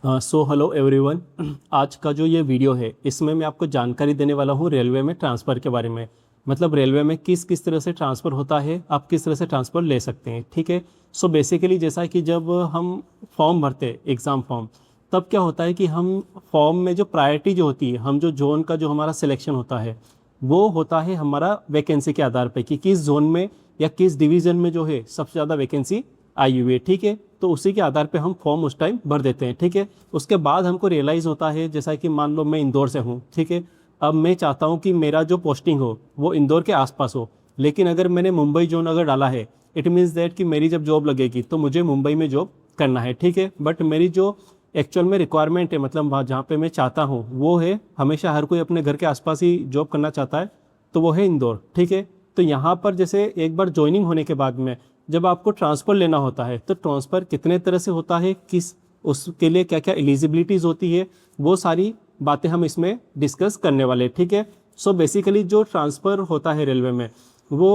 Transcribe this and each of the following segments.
So hello everyone. आज का जो ये वीडियो है इसमें मैं आपको जानकारी देने वाला हूँ रेलवे में ट्रांसफ़र के बारे में। मतलब रेलवे में किस किस तरह से ट्रांसफ़र होता है, आप किस तरह से ट्रांसफ़र ले सकते हैं। ठीक है। सो बेसिकली जैसा कि जब हम फॉर्म भरते हैं एग्ज़ाम फॉर्म, तब क्या होता है कि हम फॉर्म में जो प्रायोरिटी जो होती है, हम जो जोन का जो हमारा सिलेक्शन होता है वो होता है हमारा वैकेंसी के आधार पर कि किस जोन में या किस डिवीज़न में जो है सबसे ज़्यादा वैकेंसी आई हुई है। ठीक है। तो उसी के आधार पे हम फॉर्म उस टाइम भर देते हैं। ठीक है। उसके बाद हमको रियलाइज़ होता है, जैसा कि मान लो मैं इंदौर से हूँ। ठीक है। अब मैं चाहता हूँ कि मेरा जो पोस्टिंग हो वो इंदौर के आसपास हो, लेकिन अगर मैंने मुंबई जोन अगर डाला है, इट मीन्स दैट कि मेरी जब जॉब लगेगी तो मुझे मुंबई में जॉब करना है। ठीक है। बट मेरी जो एक्चुअल में रिक्वायरमेंट है, मतलब वहाँ जहाँ पे मैं चाहता हूँ वो है, हमेशा हर कोई अपने घर के आसपास ही जॉब करना चाहता है, तो वो है इंदौर। ठीक है। तो यहाँ पर जैसे एक बार ज्वाइनिंग होने के बाद में जब आपको ट्रांसफ़र लेना होता है, तो ट्रांसफ़र कितने तरह से होता है, किस उसके लिए क्या क्या एलिजिबिलिटीज़ होती है, वो सारी बातें हम इसमें डिस्कस करने वाले हैं। ठीक है। सो बेसिकली जो ट्रांसफ़र होता है रेलवे में वो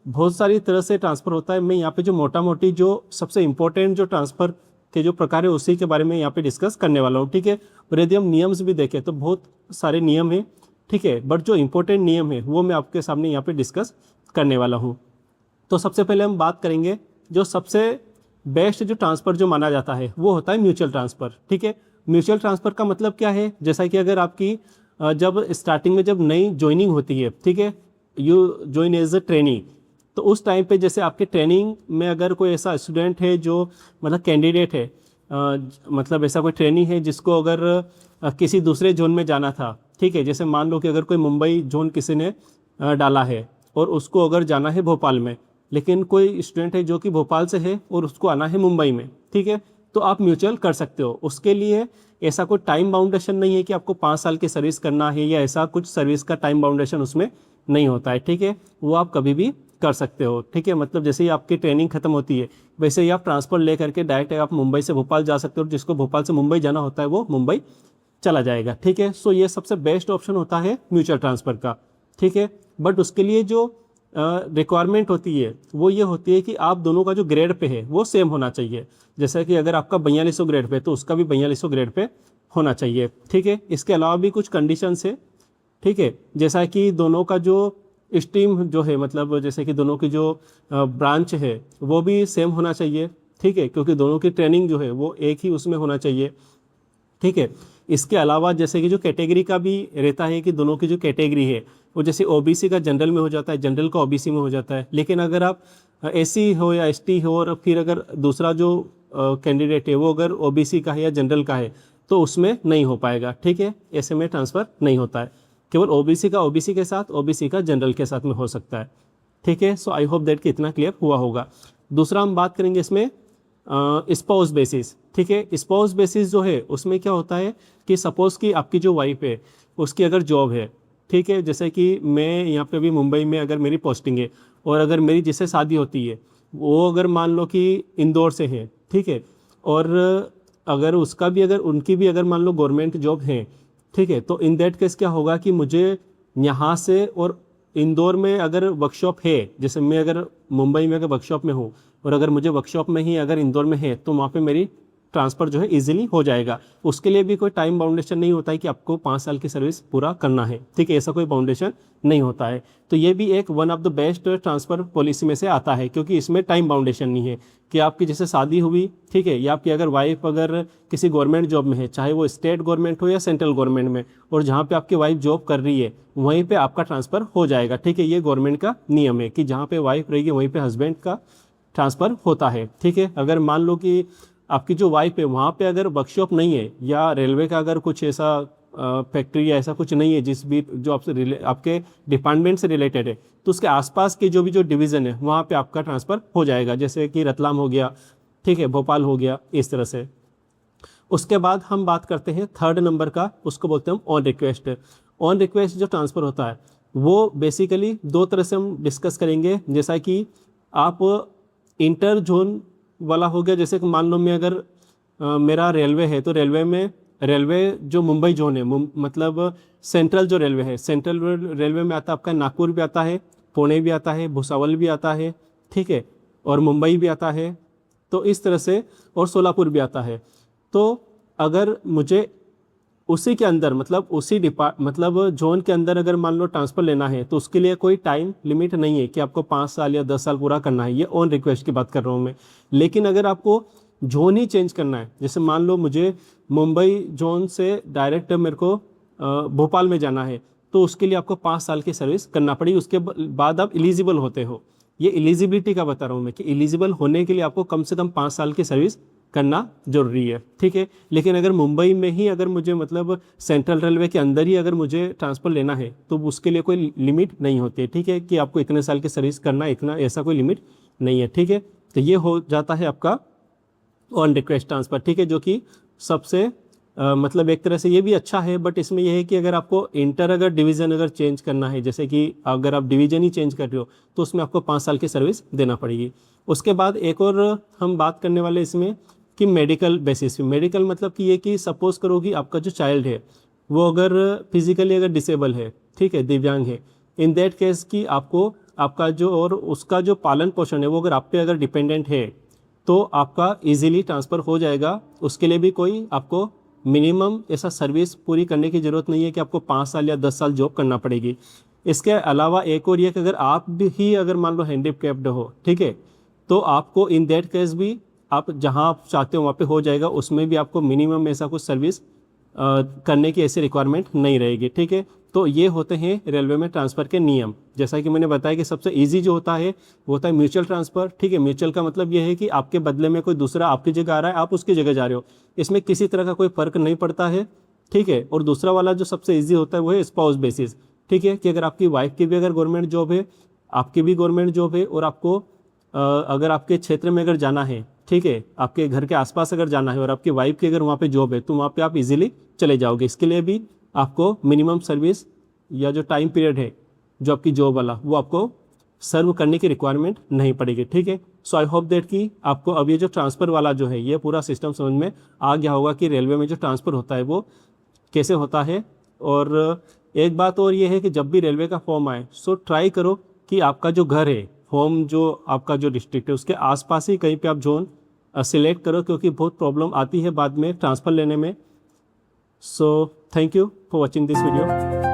बहुत सारी तरह से ट्रांसफ़र होता है। मैं यहाँ पे जो मोटा मोटी जो सबसे इम्पोर्टेंट जो ट्रांसफ़र के जो प्रकार है उसी के बारे में यहाँ पे डिस्कस करने वाला हूँ। ठीक है। और यदि हम नियम्स भी देखें तो बहुत सारे नियम हैं। ठीक है। बट जो इम्पोर्टेंट नियम है वो मैं आपके सामने यहाँ पे डिस्कस करने वाला हूँ। तो सबसे पहले हम बात करेंगे जो सबसे बेस्ट जो ट्रांसफ़र जो माना जाता है वो होता है म्यूचुअल ट्रांसफ़र। ठीक है। म्यूचुअल ट्रांसफ़र का मतलब क्या है, जैसा कि अगर आपकी जब स्टार्टिंग में जब नई ज्वाइनिंग होती है, ठीक है, you join as a training, तो उस टाइम पे जैसे आपके ट्रेनिंग में अगर कोई ऐसा स्टूडेंट है जो मतलब कैंडिडेट है, मतलब ऐसा कोई ट्रेनिंग है जिसको अगर किसी दूसरे जोन में जाना था। ठीक है। जैसे मान लो कि अगर कोई मुंबई जोन किसी ने डाला है और उसको अगर जाना है भोपाल में, लेकिन कोई स्टूडेंट है जो कि भोपाल से है और उसको आना है मुंबई में। ठीक है। तो आप म्यूचुअल कर सकते हो। उसके लिए ऐसा कोई टाइम बाउंडेशन नहीं है कि आपको 5 साल की सर्विस करना है, या ऐसा कुछ सर्विस का टाइम बाउंडेशन उसमें नहीं होता है। ठीक है। वो आप कभी भी कर सकते हो। ठीक है। मतलब जैसे ही आपकी ट्रेनिंग खत्म होती है वैसे ही आप ट्रांसफ़र ले करके डायरेक्ट आप मुंबई से भोपाल जा सकते हो, और जिसको भोपाल से मुंबई जाना होता है वो मुंबई चला जाएगा। ठीक है। सो ये सबसे बेस्ट ऑप्शन होता है म्यूचुअल ट्रांसफ़र का। ठीक है। बट उसके लिए जो रिक्वायरमेंट होती है वो ये होती है कि आप दोनों का जो ग्रेड पे है वो सेम होना चाहिए। जैसे कि अगर आपका 4200 ग्रेड पे तो उसका भी 4200 ग्रेड पे होना चाहिए। ठीक है। इसके अलावा भी कुछ कंडीशंस है। ठीक है। जैसा कि दोनों का जो स्ट्रीम जो है, मतलब जैसे कि दोनों की जो ब्रांच है वो भी सेम होना चाहिए। ठीक है। क्योंकि दोनों की ट्रेनिंग जो है वो एक ही उसमें होना चाहिए। ठीक है। इसके अलावा जैसे कि जो कैटेगरी का भी रहता है कि दोनों की जो कैटेगरी है वो जैसे ओबीसी का जनरल में हो जाता है, जनरल का ओबीसी में हो जाता है, लेकिन अगर आप एससी हो या एसटी हो और फिर अगर दूसरा जो कैंडिडेट है वो अगर ओबीसी का है या जनरल का है तो उसमें नहीं हो पाएगा। ठीक है। ऐसे में ट्रांसफ़र नहीं होता है। केवल ओबीसी का ओबीसी के साथ, ओबीसी का जनरल के साथ में हो सकता है। ठीक है। सो आई होप दैट कि इतना क्लियर हुआ होगा। दूसरा हम बात करेंगे इसमें स्पाउस बेसिस। ठीक है। स्पाउस बेसिस जो है उसमें क्या होता है कि सपोज़ कि आपकी जो वाइफ है उसकी अगर जॉब है, ठीक है, जैसे कि मैं यहाँ पे अभी मुंबई में अगर मेरी पोस्टिंग है और अगर मेरी जिससे शादी होती है वो अगर मान लो कि इंदौर से है, ठीक है, और अगर उसका भी अगर उनकी भी अगर मान लो गवर्नमेंट जॉब है, ठीक है, तो इन दैट केस क्या होगा कि मुझे यहाँ से और इंदौर में अगर वर्कशॉप है, जैसे मैं अगर मुंबई में अगर वर्कशॉप में हूँ और अगर मुझे वर्कशॉप में ही अगर इंदौर में है तो वहाँ पे मेरी ट्रांसफ़र जो है इजीली हो जाएगा। उसके लिए भी कोई टाइम बाउंडेशन नहीं होता है कि आपको 5 साल की सर्विस पूरा करना है। ठीक है। ऐसा कोई बाउंडेशन नहीं होता है। तो ये भी एक one of the best transfer policy में से आता है, क्योंकि इसमें टाइम बाउंडेशन नहीं है कि आपकी जैसे शादी हुई, ठीक है, या आपकी अगर वाइफ अगर किसी गवर्नमेंट जॉब में है, चाहे वो स्टेट गवर्नमेंट हो या सेंट्रल गवर्नमेंट में, और जहाँ पे आपकी वाइफ जॉब कर रही है वहीं पे आपका ट्रांसफ़र हो जाएगा। ठीक है। ये गवर्नमेंट का नियम है कि जहाँ पे वाइफ रहेगी वहीं पे हस्बैंड का ट्रांसफ़र होता है। ठीक है। अगर मान लो कि आपकी जो वाइफ है वहाँ पे अगर वर्कशॉप नहीं है या रेलवे का अगर कुछ ऐसा फैक्ट्री या ऐसा कुछ नहीं है जिस भी जो आपसे आपके डिपार्टमेंट से रिलेटेड है, तो उसके आसपास के जो भी जो डिवीज़न है वहाँ पे आपका ट्रांसफ़र हो जाएगा, जैसे कि रतलाम हो गया, ठीक है, भोपाल हो गया, इस तरह से। उसके बाद हम बात करते हैं थर्ड नंबर का, उसको बोलते हैं हम ऑन रिक्वेस्ट। ऑन रिक्वेस्ट जो ट्रांसफ़र होता है वो बेसिकली दो तरह से हम डिस्कस करेंगे। जैसा कि आप इंटर जोन वाला हो गया, जैसे कि मान लो मैं अगर मेरा रेलवे है तो रेलवे में रेलवे जो मुंबई जोन है, मतलब सेंट्रल जो रेलवे है, सेंट्रल रेलवे में आता है आपका नागपुर भी आता है, पुणे भी आता है, भुसावल भी आता है, ठीक है, और मुंबई भी आता है, तो इस तरह से, और सोलापुर भी आता है। तो अगर मुझे उसी के अंदर मतलब उसी मतलब जोन के अंदर अगर मान लो ट्रांसफ़र लेना है तो उसके लिए कोई टाइम लिमिट नहीं है कि आपको 5 साल या 10 साल पूरा करना है, ये ऑन रिक्वेस्ट की बात कर रहा हूँ मैं। लेकिन अगर आपको जोन ही चेंज करना है, जैसे मान लो मुझे मुंबई जोन से डायरेक्ट मेरे को भोपाल में जाना है, तो उसके लिए आपको 5 साल की सर्विस करना पड़ेगी, उसके बाद आप एलिजिबल होते हो। ये एलिजिबिलिटी का बता रहा हूँ मैं कि एलिजिबल होने के लिए आपको कम से कम 5 साल की सर्विस करना जरूरी है, ठीक है। लेकिन अगर मुंबई में ही अगर मुझे मतलब सेंट्रल रेलवे के अंदर ही अगर मुझे ट्रांसफ़र लेना है तो उसके लिए कोई लिमिट नहीं होती है, ठीक है, कि आपको इतने साल की सर्विस करना है, इतना ऐसा कोई लिमिट नहीं है, ठीक है। तो ये हो जाता है आपका ऑन रिक्वेस्ट ट्रांसफ़र, ठीक है, जो कि सबसे मतलब एक तरह से ये भी अच्छा है। बट इसमें यह है कि अगर आपको इंटर अगर डिवीज़न अगर चेंज करना है, जैसे कि अगर आप डिवीज़न ही चेंज कर रहे हो तो उसमें आपको 5 साल की सर्विस देना पड़ेगी। उसके बाद एक और हम बात करने वाले इसमें कि मेडिकल बेसिस पे। मेडिकल मतलब कि ये कि सपोज़ करो कि आपका जो चाइल्ड है वो अगर फिजिकली अगर डिसेबल है, ठीक है, दिव्यांग है, इन दैट केस कि आपको आपका जो और उसका जो पालन पोषण है वो अगर आप पे अगर डिपेंडेंट है तो आपका इजीली ट्रांसफ़र हो जाएगा। उसके लिए भी कोई आपको मिनिमम ऐसा सर्विस पूरी करने की ज़रूरत नहीं है कि आपको 5 साल या 10 साल जॉब करना पड़ेगी। इसके अलावा एक और ये कि अगर आप भी अगर मान लो हैंडीकैप्ड हो, ठीक है, तो आपको इन दैट केस भी आप जहां आप चाहते हो वहाँ पे हो जाएगा, उसमें भी आपको मिनिमम ऐसा कुछ सर्विस करने की ऐसी रिक्वायरमेंट नहीं रहेगी, ठीक है। तो ये होते हैं रेलवे में ट्रांसफ़र के नियम। जैसा कि मैंने बताया कि सबसे इजी जो होता है वो होता है म्यूचुअल ट्रांसफ़र, ठीक है। म्यूचुअल का मतलब ये है कि आपके बदले में कोई दूसरा आपकी जगह आ रहा है, आप उसकी जगह जा रहे हो, इसमें किसी तरह का कोई फ़र्क नहीं पड़ता है, ठीक है। और दूसरा वाला जो सबसे ईजी होता है वो है स्पाउस बेसिस, ठीक है, कि अगर आपकी वाइफ की भी अगर गवर्नमेंट जॉब है, आपकी भी गवर्नमेंट जॉब है और आपको अगर आपके क्षेत्र में अगर जाना है, ठीक है, आपके घर के आसपास अगर जाना है और आपकी वाइफ की अगर वहाँ पे जॉब है तो वहाँ पे आप इजीली चले जाओगे। इसके लिए भी आपको मिनिमम सर्विस या जो टाइम पीरियड है जो आपकी जॉब वाला वो आपको सर्व करने की रिक्वायरमेंट नहीं पड़ेगी, ठीक है। सो आई होप दैट कि आपको अब ये जो ट्रांसफ़र वाला जो है ये पूरा सिस्टम समझ में आ गया होगा कि रेलवे में जो ट्रांसफ़र होता है वो कैसे होता है। और एक बात और ये है कि जब भी रेलवे का फॉर्म आए सो ट्राई करो कि आपका जो घर है, होम जो आपका जो डिस्ट्रिक्ट है उसके आसपास ही कहीं पे आप जोन सिलेक्ट करो, क्योंकि बहुत प्रॉब्लम आती है बाद में ट्रांसफ़र लेने में। So thank you for watching this video.